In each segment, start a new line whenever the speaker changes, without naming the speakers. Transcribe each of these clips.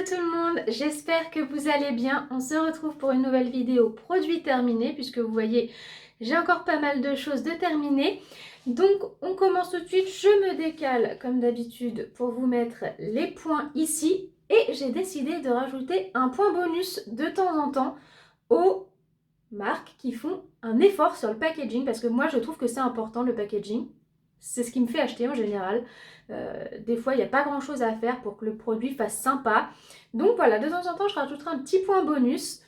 tout le monde, j'espère que vous allez bien. On se retrouve pour une nouvelle vidéo produit terminé puisque vous voyez j'ai encore pas mal de choses de terminer. Donc on commence tout de suite, je me décale comme d'habitude pour vous mettre les points ici et j'ai décidé de rajouter un point bonus de temps en temps aux marques qui font un effort sur le packaging parce que moi je trouve que c'est important le packaging. C'est ce qui me fait acheter en général. Des fois, il n'y a pas grand chose à faire pour que le produit fasse sympa. Donc voilà, de temps en temps, je rajouterai un petit point bonus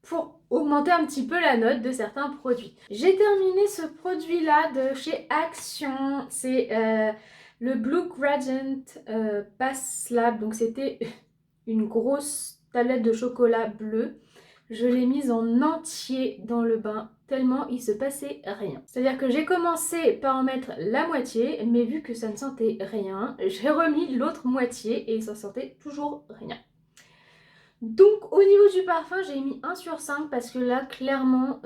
pour augmenter un petit peu la note de certains produits. J'ai terminé ce produit-là de chez Action. C'est le Blue Gradient Bass Slab. Donc c'était une grosse tablette de chocolat bleu. Je l'ai mise en entier dans le bain, tellement il se passait rien. C'est-à-dire que j'ai commencé par en mettre la moitié, mais vu que ça ne sentait rien, j'ai remis l'autre moitié et ça sentait toujours rien. Donc au niveau du parfum, j'ai mis 1 sur 5 parce que là, clairement,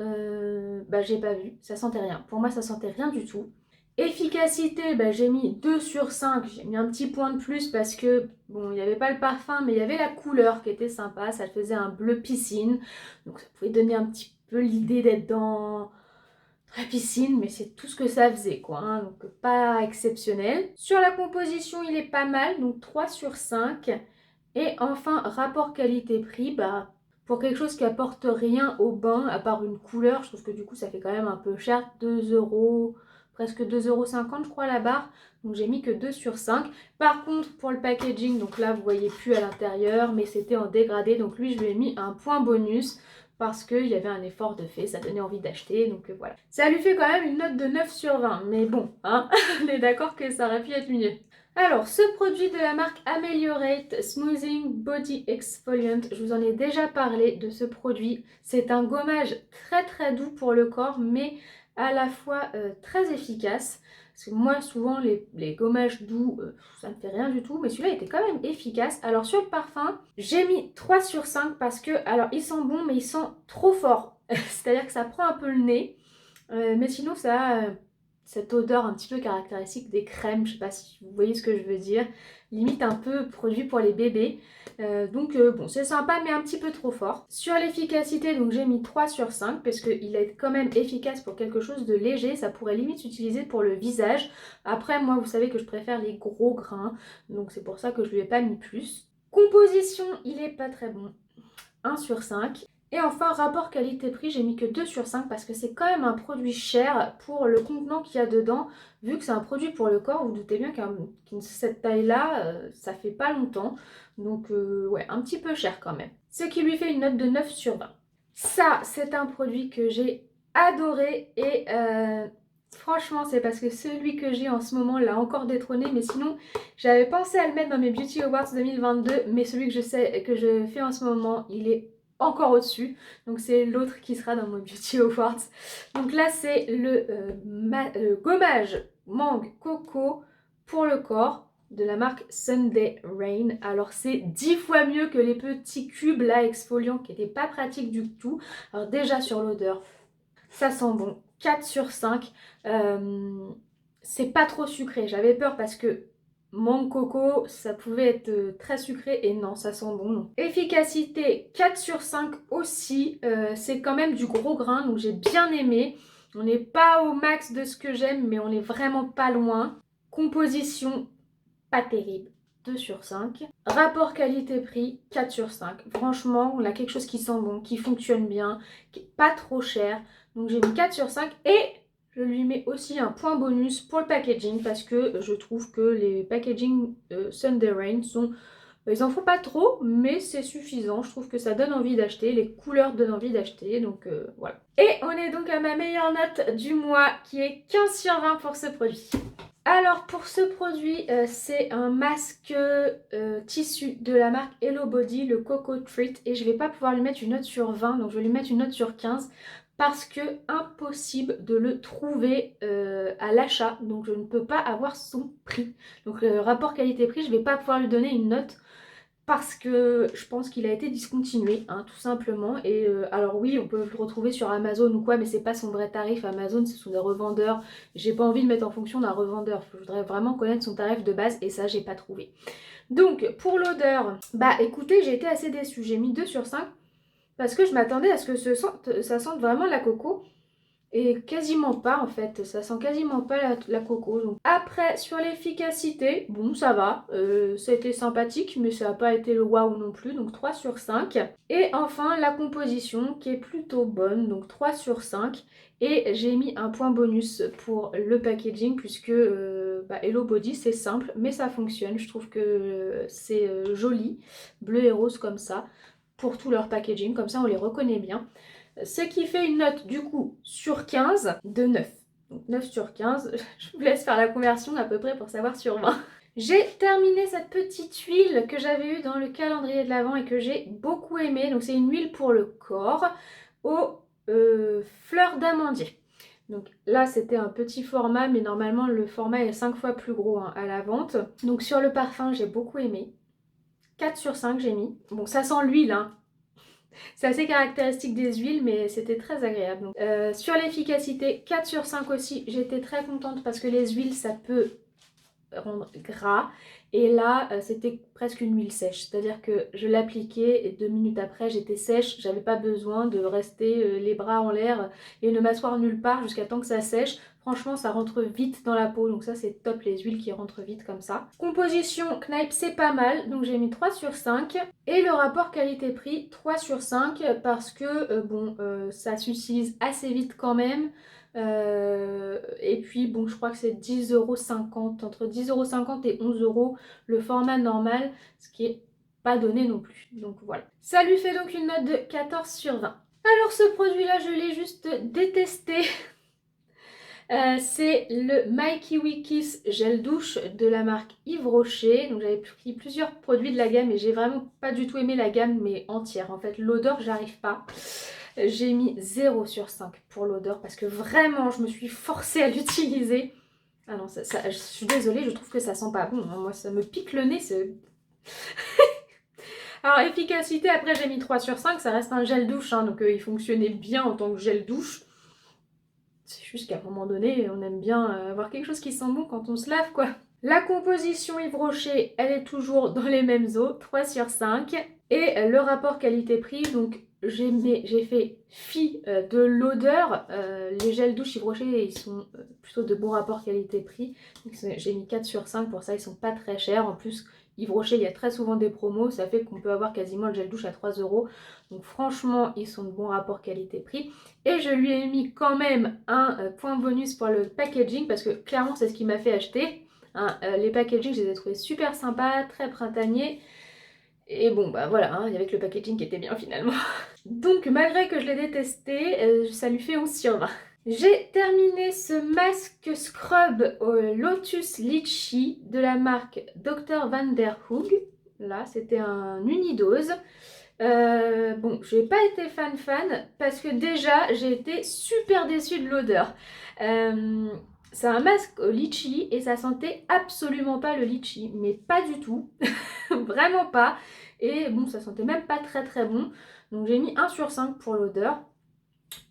j'ai pas vu, ça sentait rien. Pour moi, ça sentait rien du tout. Efficacité, j'ai mis 2 sur 5, j'ai mis un petit point de plus parce que, bon, il n'y avait pas le parfum, mais il y avait la couleur qui était sympa, ça faisait un bleu piscine, donc ça pouvait donner un petit peu l'idée d'être dans la piscine, mais c'est tout ce que ça faisait, quoi, hein, donc pas exceptionnel. Sur la composition, il est pas mal, donc 3 sur 5. Et enfin, rapport qualité-prix, pour quelque chose qui apporte rien au bain, à part une couleur, je trouve que du coup ça fait quand même un peu cher, 2 euros, presque 2,50 € je crois la barre, donc j'ai mis que 2 sur 5. Par contre, pour le packaging, donc là vous voyez plus à l'intérieur, mais c'était en dégradé, donc lui je lui ai mis un point bonus, parce qu'il y avait un effort de fait, ça donnait envie d'acheter, donc voilà. Ça lui fait quand même une note de 9 sur 20, mais bon, hein, on est d'accord que ça aurait pu être mieux. Alors, ce produit de la marque Ameliorate Smoothing Body Exfoliant, je vous en ai déjà parlé de ce produit. C'est un gommage très très doux pour le corps, mais à la fois très efficace. Parce que moi, souvent, les gommages doux, ça ne fait rien du tout, mais celui-là était quand même efficace. Alors, sur le parfum, j'ai mis 3 sur 5 parce que, alors, il sent bon, mais il sent trop fort. C'est-à-dire que ça prend un peu le nez, mais sinon, ça a cette odeur un petit peu caractéristique des crèmes, je sais pas si vous voyez ce que je veux dire, limite un peu produit pour les bébés. Donc bon, c'est sympa mais un petit peu trop fort. Sur l'efficacité, donc j'ai mis 3 sur 5 parce qu'il est quand même efficace pour quelque chose de léger, ça pourrait limite s'utiliser pour le visage. Après moi vous savez que je préfère les gros grains, donc c'est pour ça que je lui ai pas mis plus. Composition, il est pas très bon, 1 sur 5. Et enfin, rapport qualité-prix, j'ai mis que 2 sur 5 parce que c'est quand même un produit cher pour le contenant qu'il y a dedans. Vu que c'est un produit pour le corps, vous, vous doutez bien qu'une cette taille-là, ça fait pas longtemps. Donc ouais, un petit peu cher quand même. Ce qui lui fait une note de 9 sur 20. Ça, c'est un produit que j'ai adoré et franchement, c'est parce que celui que j'ai en ce moment l'a encore détrôné. Mais sinon, j'avais pensé à le mettre dans mes Beauty Awards 2022, mais celui que je fais en ce moment, il est encore au-dessus, donc c'est l'autre qui sera dans mon Beauty Awards. Donc là c'est le gommage mangue coco pour le corps de la marque Sunday Rain. Alors c'est 10 fois mieux que les petits cubes là exfoliants qui n'étaient pas pratiques du tout. Alors déjà sur l'odeur, ça sent bon, 4 sur 5. C'est pas trop sucré, j'avais peur parce que mangue coco, ça pouvait être très sucré et non, ça sent bon. Donc. Efficacité 4 sur 5 aussi, c'est quand même du gros grain, donc j'ai bien aimé. On n'est pas au max de ce que j'aime, mais on n'est vraiment pas loin. Composition, pas terrible, 2 sur 5. Rapport qualité-prix, 4 sur 5. Franchement, on a quelque chose qui sent bon, qui fonctionne bien, qui n'est pas trop cher. Donc j'ai mis 4 sur 5 et je lui mets aussi un point bonus pour le packaging parce que je trouve que les packaging Sunday Rain sont... Ils en font pas trop, mais c'est suffisant. Je trouve que ça donne envie d'acheter. Les couleurs donnent envie d'acheter, donc voilà. Et on est donc à ma meilleure note du mois qui est 15 sur 20 pour ce produit. Alors pour ce produit, c'est un masque tissu de la marque Hello Body, le Coco Treat. Et je ne vais pas pouvoir lui mettre une note sur 20, donc je vais lui mettre une note sur 15. Parce que impossible de le trouver à l'achat, donc je ne peux pas avoir son prix. Donc le rapport qualité-prix, je ne vais pas pouvoir lui donner une note parce que je pense qu'il a été discontinué, hein, tout simplement. Et alors oui, on peut le retrouver sur Amazon ou quoi, mais c'est pas son vrai tarif. Amazon, ce sont des revendeurs. J'ai pas envie de mettre en fonction d'un revendeur. Je voudrais vraiment connaître son tarif de base et ça, j'ai pas trouvé. Donc pour l'odeur, bah écoutez, j'ai été assez déçue, j'ai mis 2 sur 5 parce que je m'attendais à ce que ça sente vraiment la coco. Et quasiment pas en fait, ça sent quasiment pas la coco. Donc. Après sur l'efficacité, bon ça va, c'était sympathique mais ça n'a pas été le waouh non plus, donc 3 sur 5. Et enfin la composition qui est plutôt bonne, donc 3 sur 5. Et j'ai mis un point bonus pour le packaging puisque Hello Body c'est simple mais ça fonctionne, je trouve que c'est joli, bleu et rose comme ça, pour tout leur packaging, comme ça on les reconnaît bien. Ce qui fait une note du coup sur 15 de 9. Donc 9 sur 15, je vous laisse faire la conversion à peu près pour savoir sur 20. J'ai terminé cette petite huile que j'avais eue dans le calendrier de l'Avent et que j'ai beaucoup aimé. Donc c'est une huile pour le corps aux fleurs d'amandier. Donc là c'était un petit format mais normalement le format est 5 fois plus gros hein, à la vente. Donc sur le parfum j'ai beaucoup aimé. 4 sur 5 j'ai mis. Bon ça sent l'huile hein. C'est assez caractéristique des huiles, mais c'était très agréable. Donc, sur l'efficacité, 4 sur 5 aussi. J'étais très contente parce que les huiles, ça peut rendre gras. Et là, c'était presque une huile sèche. C'est-à-dire que je l'appliquais et 2 minutes après, j'étais sèche. J'avais pas besoin de rester les bras en l'air et ne m'asseoir nulle part jusqu'à temps que ça sèche. Franchement, ça rentre vite dans la peau, donc ça c'est top, les huiles qui rentrent vite comme ça. Composition Kneipp, c'est pas mal, donc j'ai mis 3 sur 5. Et le rapport qualité-prix, 3 sur 5, parce que ça s'utilise assez vite quand même. Et puis bon, je crois que c'est 10,50 €, entre 10,50 € et 11 € le format normal, ce qui est pas donné non plus. Donc voilà. Ça lui fait donc une note de 14 sur 20. Alors ce produit-là, je l'ai juste détesté. C'est le My Kiwi Kiss gel douche de la marque Yves Rocher. Donc j'avais pris plusieurs produits de la gamme et j'ai vraiment pas du tout aimé la gamme mais entière. En fait l'odeur j'arrive pas. J'ai mis 0 sur 5 pour l'odeur parce que vraiment je me suis forcée à l'utiliser. Ah non, je suis désolée, je trouve que ça sent pas bon. Moi ça me pique le nez. Alors efficacité, après j'ai mis 3 sur 5, ça reste un gel douche hein, donc il fonctionnait bien en tant que gel douche. C'est juste qu'à un moment donné, on aime bien avoir quelque chose qui sent bon quand on se lave, quoi. La composition Yves Rocher, elle est toujours dans les mêmes eaux, 3 sur 5. Et le rapport qualité-prix, donc j'ai fait fi de l'odeur. Les gels douche Yves Rocher, ils sont plutôt de bon rapport qualité-prix. J'ai mis 4 sur 5, pour ça ils sont pas très chers. En plus, Yves Rocher, il y a très souvent des promos, ça fait qu'on peut avoir quasiment le gel douche à 3 €. Donc franchement, ils sont de bon rapport qualité-prix. Et je lui ai mis quand même un point bonus pour le packaging, parce que clairement, c'est ce qui m'a fait acheter. Hein, les packaging, je les ai trouvés super sympas, très printaniers. Et bon, bah voilà, hein, il y avait que le packaging qui était bien finalement. Donc malgré que je l'ai détesté, ça lui fait 11 sur 20. J'ai terminé ce masque scrub au Lotus Litchi de la marque Dr. Van der Hoog. Là, c'était un unidose. Bon, j'ai pas été fan parce que déjà, j'ai été super déçue de l'odeur. C'est un masque au litchi et ça sentait absolument pas le litchi, mais pas du tout, vraiment pas. Et bon, ça sentait même pas très très bon. Donc j'ai mis 1 sur 5 pour l'odeur.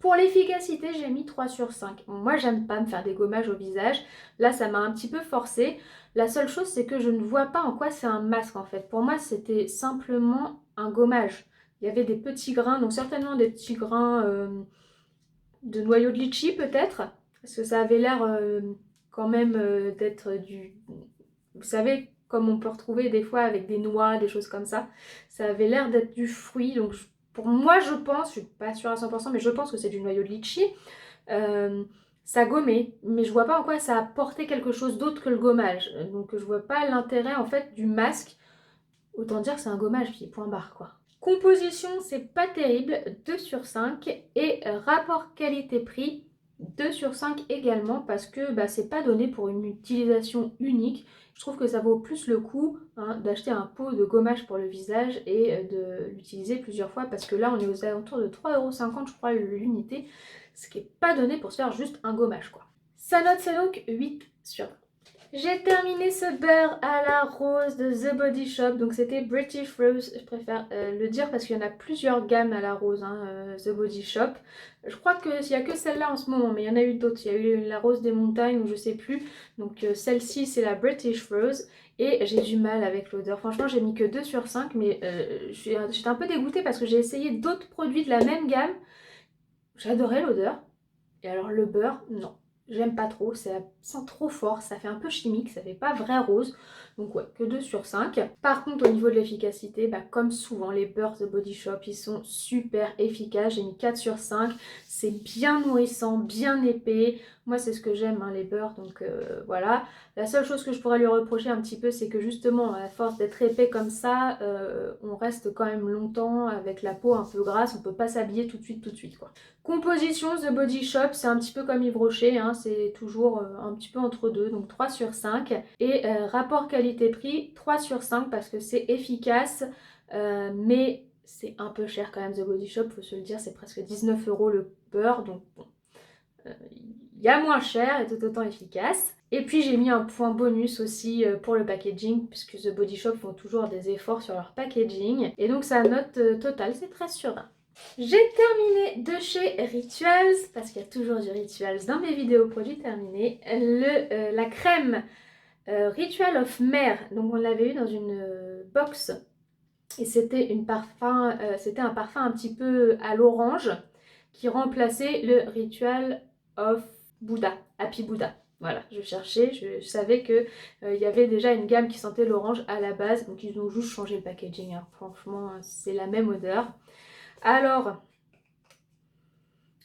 Pour l'efficacité, j'ai mis 3 sur 5. Bon, moi, j'aime pas me faire des gommages au visage. Là, ça m'a un petit peu forcé. La seule chose, c'est que je ne vois pas en quoi c'est un masque, en fait. Pour moi, c'était simplement un gommage. Il y avait des petits grains, donc certainement des petits grains de noyau de litchi, peut-être. Parce que ça avait l'air quand même d'être du... Vous savez, comme on peut retrouver des fois avec des noix, des choses comme ça. Ça avait l'air d'être du fruit, donc... Pour moi, je pense, je suis pas sûre à 100%, mais je pense que c'est du noyau de litchi. Ça gommait, mais je vois pas en quoi ça apportait quelque chose d'autre que le gommage. Donc je vois pas l'intérêt en fait du masque. Autant dire que c'est un gommage, puis point barre quoi. Composition, c'est pas terrible, 2 sur 5. Et rapport qualité-prix, 2 sur 5 également, parce que c'est pas donné pour une utilisation unique. Je trouve que ça vaut plus le coup hein, d'acheter un pot de gommage pour le visage et de l'utiliser plusieurs fois, parce que là on est aux alentours de 3,50 € je crois l'unité, ce qui n'est pas donné pour se faire juste un gommage quoi. Sa note c'est donc 8 sur 20. J'ai terminé ce beurre à la rose de The Body Shop, donc c'était British Rose, je préfère le dire parce qu'il y en a plusieurs gammes à la rose, hein, The Body Shop. Je crois qu'il n'y a que celle-là en ce moment, mais il y en a eu d'autres, il y a eu la rose des montagnes ou je sais plus, donc celle-ci c'est la British Rose, et j'ai du mal avec l'odeur, franchement j'ai mis que 2 sur 5, mais j'étais un peu dégoûtée parce que j'ai essayé d'autres produits de la même gamme, j'adorais l'odeur, et alors le beurre, non. J'aime pas trop, ça sent trop fort, ça fait un peu chimique, ça fait pas vrai rose. Donc ouais, que 2 sur 5. Par contre, au niveau de l'efficacité, bah, comme souvent, les beurres de Body Shop, ils sont super efficaces. J'ai mis 4 sur 5. C'est bien nourrissant, bien épais. Moi, c'est ce que j'aime, hein, les beurres, donc voilà. La seule chose que je pourrais lui reprocher un petit peu, c'est que justement, à force d'être épais comme ça, on reste quand même longtemps avec la peau un peu grasse. On peut pas s'habiller tout de suite, quoi. Composition, The Body Shop, c'est un petit peu comme Yves Rocher, hein, c'est toujours un petit peu entre deux, donc 3 sur 5. Et rapport qualité-prix, 3 sur 5 parce que c'est efficace, mais c'est un peu cher quand même The Body Shop, faut se le dire, c'est presque 19 € le beurre, donc bon, il y a moins cher et tout autant efficace. Et puis j'ai mis un point bonus aussi pour le packaging, puisque The Body Shop font toujours des efforts sur leur packaging. Et donc sa note totale, c'est 13 sur 20. J'ai terminé de chez Rituals, parce qu'il y a toujours du Rituals dans mes vidéos produits terminés, la crème Ritual of Mer. Donc on l'avait eu dans une box, et c'était un parfum un petit peu à l'orange, qui remplaçait le Ritual of Buddha, Happy Buddha. Voilà, je cherchais, je savais que il y avait déjà une gamme qui sentait l'orange à la base, donc ils ont juste changé le packaging, hein. Franchement, c'est la même odeur. Alors,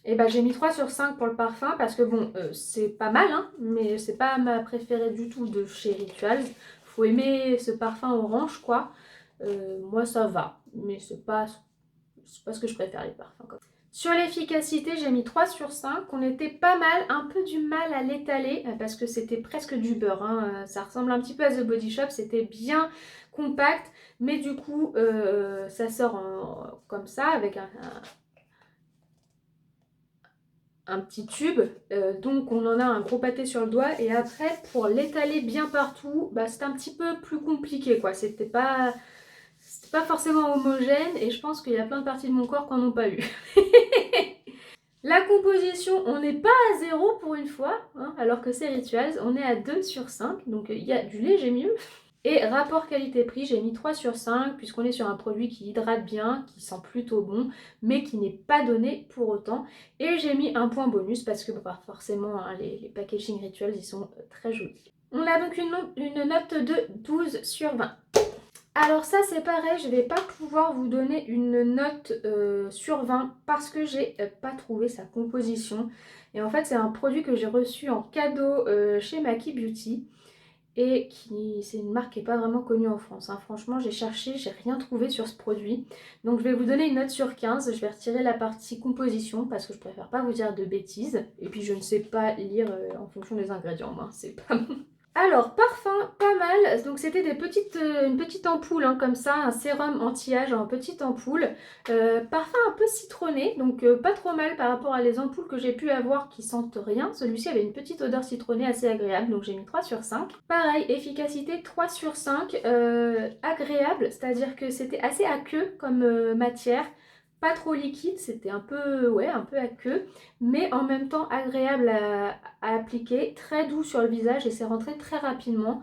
j'ai mis 3 sur 5 pour le parfum parce que bon, c'est pas mal, hein, mais c'est pas ma préférée du tout de chez Rituals. Faut aimer ce parfum orange, quoi. Moi, ça va, mais c'est pas ce que je préfère, les parfums comme ça. Sur l'efficacité, j'ai mis 3 sur 5. On était pas mal, un peu du mal à l'étaler parce que c'était presque du beurre, hein. Ça ressemble un petit peu à The Body Shop, c'était bien compact, mais du coup, ça sort comme ça avec un petit tube, donc on en a un gros pâté sur le doigt, et après pour l'étaler bien partout, c'est un petit peu plus compliqué, quoi. C'était pas forcément homogène, et je pense qu'il y a plein de parties de mon corps qui n'en ont pas eu. La composition, on n'est pas à 0 pour une fois, hein, alors que c'est Rituals, on est à 2 sur 5, donc il y a du léger mieux. Et rapport qualité-prix, j'ai mis 3 sur 5 puisqu'on est sur un produit qui hydrate bien, qui sent plutôt bon, mais qui n'est pas donné pour autant. Et j'ai mis un point bonus parce que forcément, hein, les packaging Rituals, ils sont très jolis. On a donc une note de 12 sur 20. Alors ça c'est pareil, je ne vais pas pouvoir vous donner une note sur 20 parce que j'ai pas trouvé sa composition. Et en fait c'est un produit que j'ai reçu en cadeau chez Maki Beauty. Et c'est une marque qui n'est pas vraiment connue en France, hein. Franchement, j'ai cherché, j'ai rien trouvé sur ce produit. Donc je vais vous donner une note sur 15. Je vais retirer la partie composition parce que je préfère pas vous dire de bêtises. Et puis je ne sais pas lire en fonction des ingrédients, moi, c'est pas bon. Alors, parfum, pas mal. Donc c'était une petite ampoule, hein, comme ça, un sérum anti-âge en petite ampoule. Parfum un peu citronné, donc pas trop mal par rapport à les ampoules que j'ai pu avoir qui sentent rien. Celui-ci avait une petite odeur citronnée assez agréable, donc j'ai mis 3 sur 5. Pareil, efficacité 3 sur 5. Agréable, c'est-à-dire que c'était assez aqueux comme matière. Pas trop liquide, c'était un peu aqueux, mais en même temps agréable à appliquer, très doux sur le visage et c'est rentré très rapidement.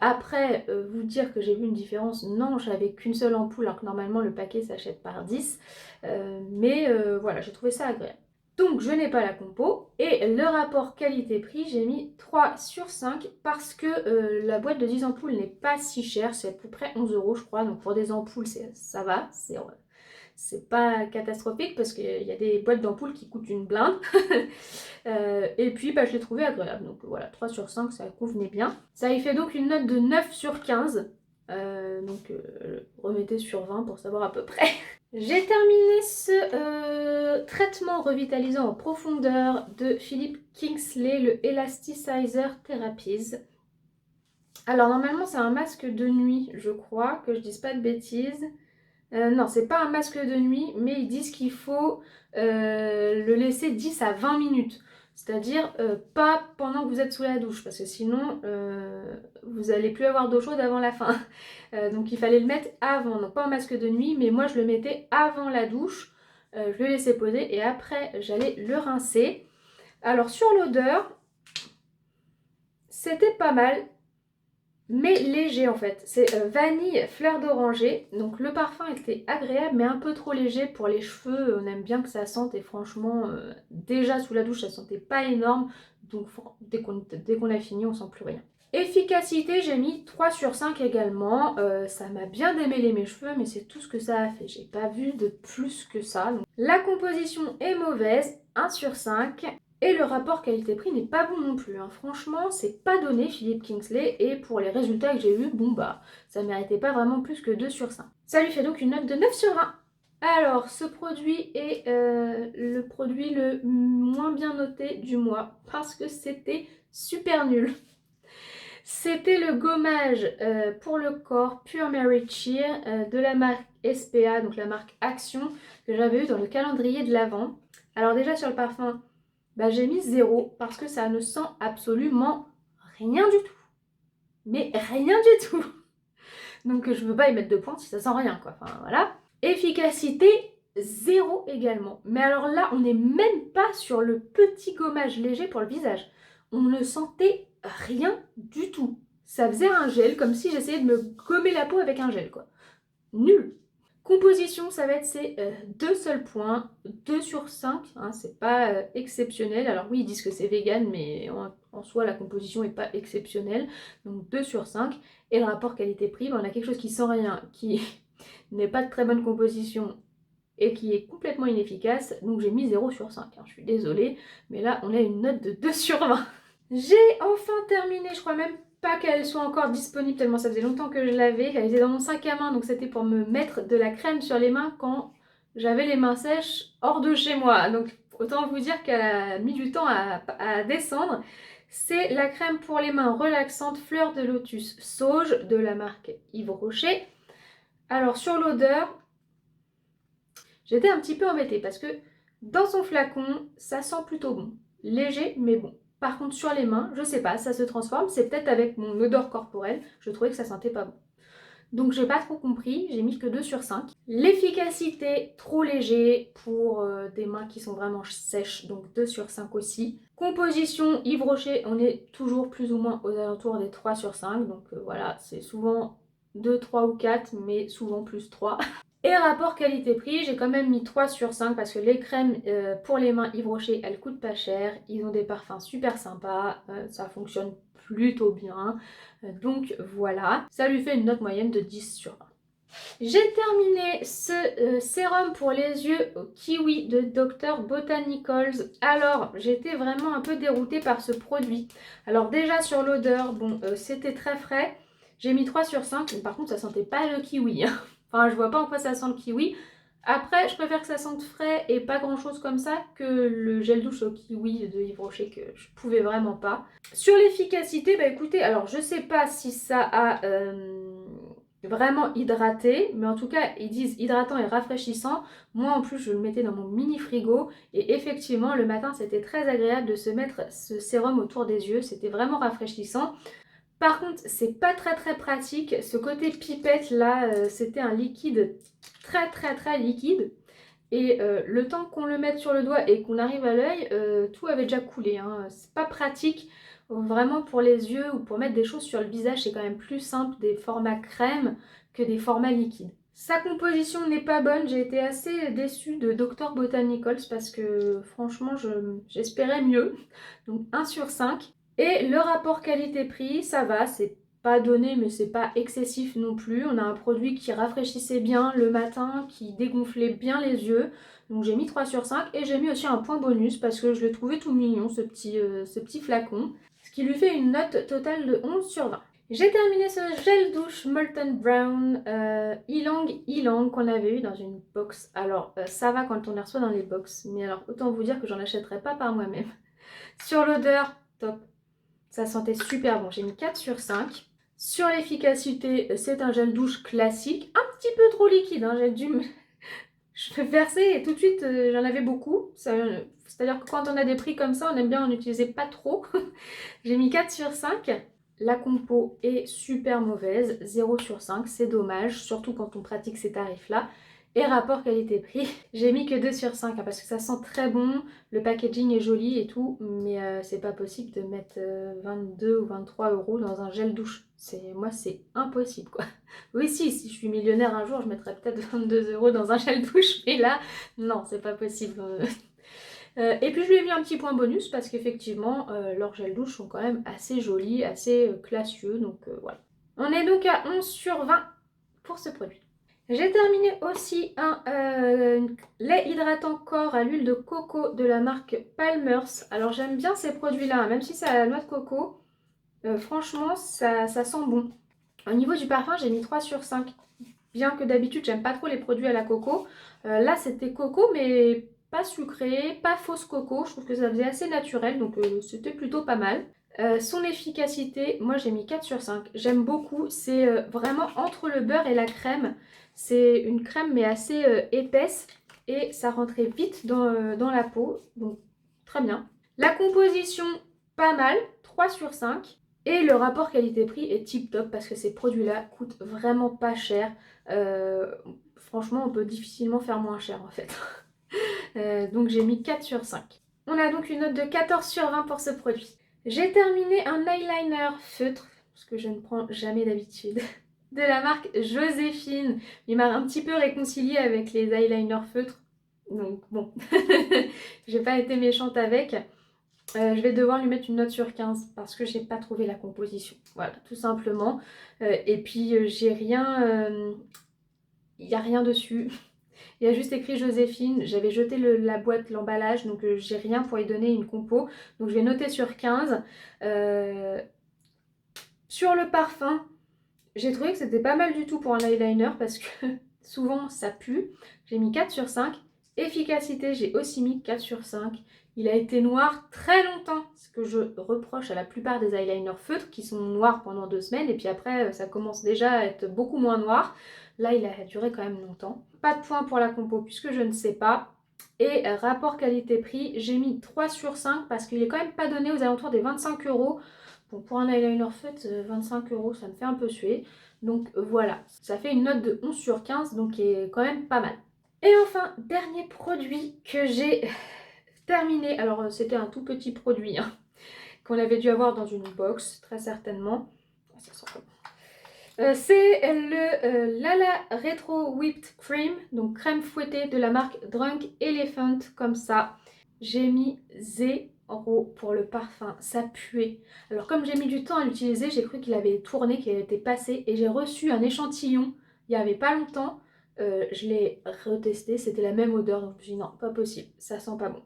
Après, vous dire que j'ai vu une différence, non, j'avais qu'une seule ampoule alors que normalement le paquet s'achète par 10. Voilà, j'ai trouvé ça agréable. Donc je n'ai pas la compo, et le rapport qualité-prix, j'ai mis 3 sur 5 parce que la boîte de 10 ampoules n'est pas si chère, c'est à peu près 11 € je crois, donc pour des ampoules ça va, c'est pas catastrophique parce qu'il y a des boîtes d'ampoules qui coûtent une blinde. Et puis je l'ai trouvé agréable, donc voilà, 3 sur 5 ça convenait bien. Ça y fait donc une note de 9 sur 15, remettez sur 20 pour savoir à peu près. J'ai terminé ce traitement revitalisant en profondeur de Philippe Kingsley, le Elasticizer Therapies. Alors normalement c'est un masque de nuit, je crois, que je dise pas de bêtises. Non, c'est pas un masque de nuit, mais ils disent qu'il faut le laisser 10 à 20 minutes. C'est-à-dire pas pendant que vous êtes sous la douche, parce que sinon vous n'allez plus avoir d'eau chaude avant la fin. Donc il fallait le mettre avant, donc pas en masque de nuit, mais moi je le mettais avant la douche. Je le laissais poser et après j'allais le rincer. Alors sur l'odeur, c'était pas mal, mais léger en fait. C'est vanille, fleur d'oranger. Donc le parfum était agréable, mais un peu trop léger pour les cheveux. On aime bien que ça sente et franchement, déjà sous la douche, ça sentait pas énorme. Donc dès qu'on a fini, on sent plus rien. Efficacité, j'ai mis 3 sur 5 également. Ça m'a bien démêlé mes cheveux, mais c'est tout ce que ça a fait. J'ai pas vu de plus que ça. Donc, la composition est mauvaise, 1 sur 5. Et le rapport qualité-prix n'est pas bon non plus. Hein. Franchement, c'est pas donné Philippe Kingsley. Et pour les résultats que j'ai eus, bon bah, ça méritait pas vraiment plus que 2 sur 5. Ça lui fait donc une note de 9 sur 20. Alors, ce produit est le produit le moins bien noté du mois. Parce que c'était super nul. C'était le gommage pour le corps Pure Mary Cheer de la marque SPA, donc la marque Action, que j'avais eu dans le calendrier de l'Avent. Alors déjà sur le parfum, bah, j'ai mis 0 parce que ça ne sent absolument rien du tout. Mais rien du tout. Donc je ne veux pas y mettre de points si ça sent rien quoi. Enfin voilà. Efficacité 0 également. Mais alors là, on n'est même pas sur le petit gommage léger pour le visage. On ne sentait rien du tout. Ça faisait un gel, comme si j'essayais de me gommer la peau avec un gel, quoi. Nul. Composition, ça va être ces 2 seuls points, 2 sur 5, hein, c'est pas exceptionnel. Alors oui, ils disent que c'est vegan, mais en soi, la composition n'est pas exceptionnelle. Donc 2 sur 5. Et le rapport qualité-prix, on a quelque chose qui sent rien, qui n'est pas de très bonne composition et qui est complètement inefficace. Donc j'ai mis 0 sur 5, hein, je suis désolée. Mais là, on a une note de 2 sur 20. J'ai enfin terminé, je crois même pas qu'elle soit encore disponible tellement ça faisait longtemps que je l'avais. Elle était dans mon sac à main, donc c'était pour me mettre de la crème sur les mains quand j'avais les mains sèches hors de chez moi. Donc autant vous dire qu'elle a mis du temps à descendre. C'est la crème pour les mains relaxante Fleur de Lotus Sauge de la marque Yves Rocher. Alors sur l'odeur, j'étais un petit peu embêtée parce que dans son flacon, ça sent plutôt bon. Léger mais bon. Par contre, sur les mains, je sais pas, ça se transforme. C'est peut-être avec mon odeur corporelle. Je trouvais que ça sentait pas bon. Donc, j'ai pas trop compris. J'ai mis que 2 sur 5. L'efficacité, trop léger pour des mains qui sont vraiment sèches. Donc, 2 sur 5 aussi. Composition, Yves Rocher, on est toujours plus ou moins aux alentours des 3 sur 5. Donc, voilà, c'est souvent 2, 3 ou 4, mais souvent plus 3. Et rapport qualité-prix, j'ai quand même mis 3 sur 5 parce que les crèmes pour les mains Yves Rocher, elles coûtent pas cher. Ils ont des parfums super sympas, ça fonctionne plutôt bien. Donc voilà, ça lui fait une note moyenne de 10 sur 20. J'ai terminé ce sérum pour les yeux au kiwi de Dr Botanicals. Alors, j'étais vraiment un peu déroutée par ce produit. Alors déjà sur l'odeur, bon, c'était très frais. J'ai mis 3 sur 5, mais par contre ça sentait pas le kiwi. Hein. Enfin, je vois pas en quoi ça sent le kiwi. Après, je préfère que ça sente frais et pas grand chose comme ça que le gel douche au kiwi de Yves Rocher que je pouvais vraiment pas. Sur l'efficacité, bah écoutez, alors je sais pas si ça a vraiment hydraté, mais en tout cas ils disent hydratant et rafraîchissant. Moi en plus je le mettais dans mon mini frigo et effectivement le matin c'était très agréable de se mettre ce sérum autour des yeux, c'était vraiment rafraîchissant. Par contre, c'est pas très pratique. Ce côté pipette là, c'était un liquide très liquide. Et le temps qu'on le mette sur le doigt et qu'on arrive à l'œil, tout avait déjà coulé. Hein. C'est pas pratique. Vraiment pour les yeux ou pour mettre des choses sur le visage, c'est quand même plus simple des formats crème que des formats liquides. Sa composition n'est pas bonne. J'ai été assez déçue de Dr Botanicals parce que franchement, j'espérais mieux. Donc 1 sur 5. Et le rapport qualité-prix, ça va, c'est pas donné mais c'est pas excessif non plus. On a un produit qui rafraîchissait bien le matin, qui dégonflait bien les yeux. Donc j'ai mis 3 sur 5 et j'ai mis aussi un point bonus parce que je l'ai trouvé tout mignon ce petit flacon. Ce qui lui fait une note totale de 11 sur 20. J'ai terminé ce gel douche Molten Brown Ylang qu'on avait eu dans une box. Alors ça va quand on les reçoit dans les box, mais alors autant vous dire que j'en achèterai pas par moi-même. Sur l'odeur, top. Ça sentait super bon, j'ai mis 4 sur 5. Sur l'efficacité, c'est un gel douche classique, un petit peu trop liquide, hein, j'ai dû Je me versais et tout de suite j'en avais beaucoup. C'est-à-dire que quand on a des prix comme ça, on aime bien en utiliser pas trop. J'ai mis 4 sur 5. La compo est super mauvaise, 0 sur 5, c'est dommage, surtout quand on pratique ces tarifs-là. Et rapport qualité-prix, j'ai mis que 2 sur 5 hein, parce que ça sent très bon, le packaging est joli et tout, mais c'est pas possible de mettre 22 ou 23 euros dans un gel douche. Moi, c'est impossible quoi. Oui, si je suis millionnaire un jour, je mettrais peut-être 22 euros dans un gel douche, mais là, non, c'est pas possible. Et puis je lui ai mis un petit point bonus parce qu'effectivement leurs gels douche sont quand même assez jolis, assez classieux, donc voilà. On est donc à 11 sur 20 pour ce produit. J'ai terminé aussi un lait hydratant corps à l'huile de coco de la marque Palmer's. Alors j'aime bien ces produits-là, hein, même si c'est à la noix de coco, franchement ça sent bon. Au niveau du parfum, j'ai mis 3 sur 5. Bien que d'habitude, j'aime pas trop les produits à la coco. Là, c'était coco, mais pas sucré, pas fausse coco. Je trouve que ça faisait assez naturel, donc c'était plutôt pas mal. Son efficacité, moi j'ai mis 4 sur 5. J'aime beaucoup. C'est vraiment entre le beurre et la crème. C'est une crème, mais assez épaisse. Et ça rentrait vite dans la peau. Donc, très bien. La composition, pas mal. 3 sur 5. Et le rapport qualité-prix est tip top parce que ces produits-là coûtent vraiment pas cher. Franchement, on peut difficilement faire moins cher en fait. Donc j'ai mis 4 sur 5. On a donc une note de 14 sur 20 pour ce produit. J'ai terminé un eyeliner feutre, parce que je ne prends jamais d'habitude, de la marque Joséphine. Il m'a un petit peu réconcilié avec les eyeliners feutres. Donc bon, j'ai pas été méchante avec. Je vais devoir lui mettre une note sur 15 parce que j'ai pas trouvé la composition. Voilà, tout simplement. Et puis j'ai rien... Il n'y a rien dessus. Il y a juste écrit Joséphine. J'avais jeté la boîte, l'emballage, donc j'ai rien pour lui donner une compo. Donc je vais noter sur 15. Sur le parfum, j'ai trouvé que c'était pas mal du tout pour un eyeliner parce que souvent ça pue. J'ai mis 4 sur 5. Efficacité, j'ai aussi mis 4 sur 5. Il a été noir très longtemps, ce que je reproche à la plupart des eyeliners feutres qui sont noirs pendant 2 semaines et puis après ça commence déjà à être beaucoup moins noir. Là, il a duré quand même longtemps. Pas de point pour la compo puisque je ne sais pas. Et rapport qualité-prix, j'ai mis 3 sur 5 parce qu'il est quand même pas donné aux alentours des 25 euros. Bon, pour un eyeliner fait, 25 euros, ça me fait un peu suer. Donc voilà, ça fait une note de 11 sur 15, donc qui est quand même pas mal. Et enfin, dernier produit que j'ai terminé. Alors c'était un tout petit produit hein, qu'on avait dû avoir dans une box, très certainement. Ça sent comme... c'est le Lala Retro Whipped Cream, donc crème fouettée de la marque Drunk Elephant, comme ça. J'ai mis 0 pour le parfum, ça puait. Alors comme j'ai mis du temps à l'utiliser, j'ai cru qu'il avait tourné, qu'il était passé, et j'ai reçu un échantillon il n'y avait pas longtemps. Je l'ai retesté, c'était la même odeur, donc je me suis dit non, pas possible, ça sent pas bon.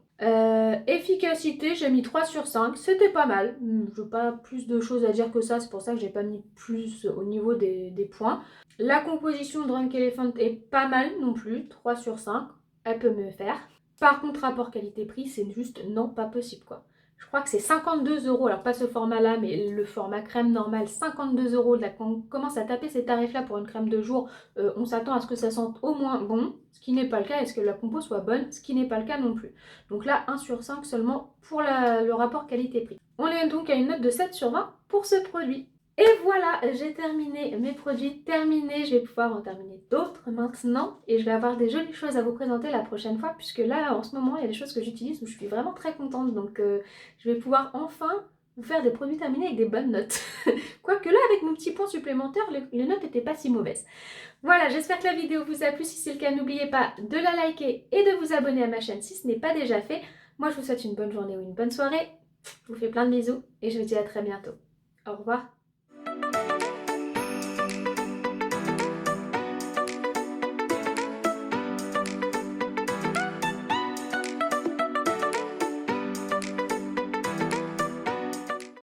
Efficacité, j'ai mis 3 sur 5, c'était pas mal. Je n'ai pas plus de choses à dire que ça, c'est pour ça que j'ai pas mis plus au niveau des points. La composition de Drunk Elephant est pas mal non plus, 3 sur 5, elle peut me faire. Par contre, rapport qualité-prix, c'est juste non, pas possible quoi. Je crois que c'est 52 euros, alors pas ce format-là, mais le format crème normal, 52 euros. Là, quand on commence à taper ces tarifs-là pour une crème de jour, on s'attend à ce que ça sente au moins bon, ce qui n'est pas le cas, et ce que la compo soit bonne, ce qui n'est pas le cas non plus. Donc là, 1 sur 5 seulement pour le rapport qualité-prix. On est donc à une note de 7 sur 20 pour ce produit. Et voilà, j'ai terminé mes produits terminés. Je vais pouvoir en terminer d'autres maintenant. Et je vais avoir des jolies choses à vous présenter la prochaine fois. Puisque là, en ce moment, il y a des choses que j'utilise où je suis vraiment très contente. Donc, je vais pouvoir enfin vous faire des produits terminés avec des bonnes notes. Quoique là, avec mon petit point supplémentaire, les notes n'étaient pas si mauvaises. Voilà, j'espère que la vidéo vous a plu. Si c'est le cas, n'oubliez pas de la liker et de vous abonner à ma chaîne si ce n'est pas déjà fait. Moi, je vous souhaite une bonne journée ou une bonne soirée. Je vous fais plein de bisous et je vous dis à très bientôt. Au revoir.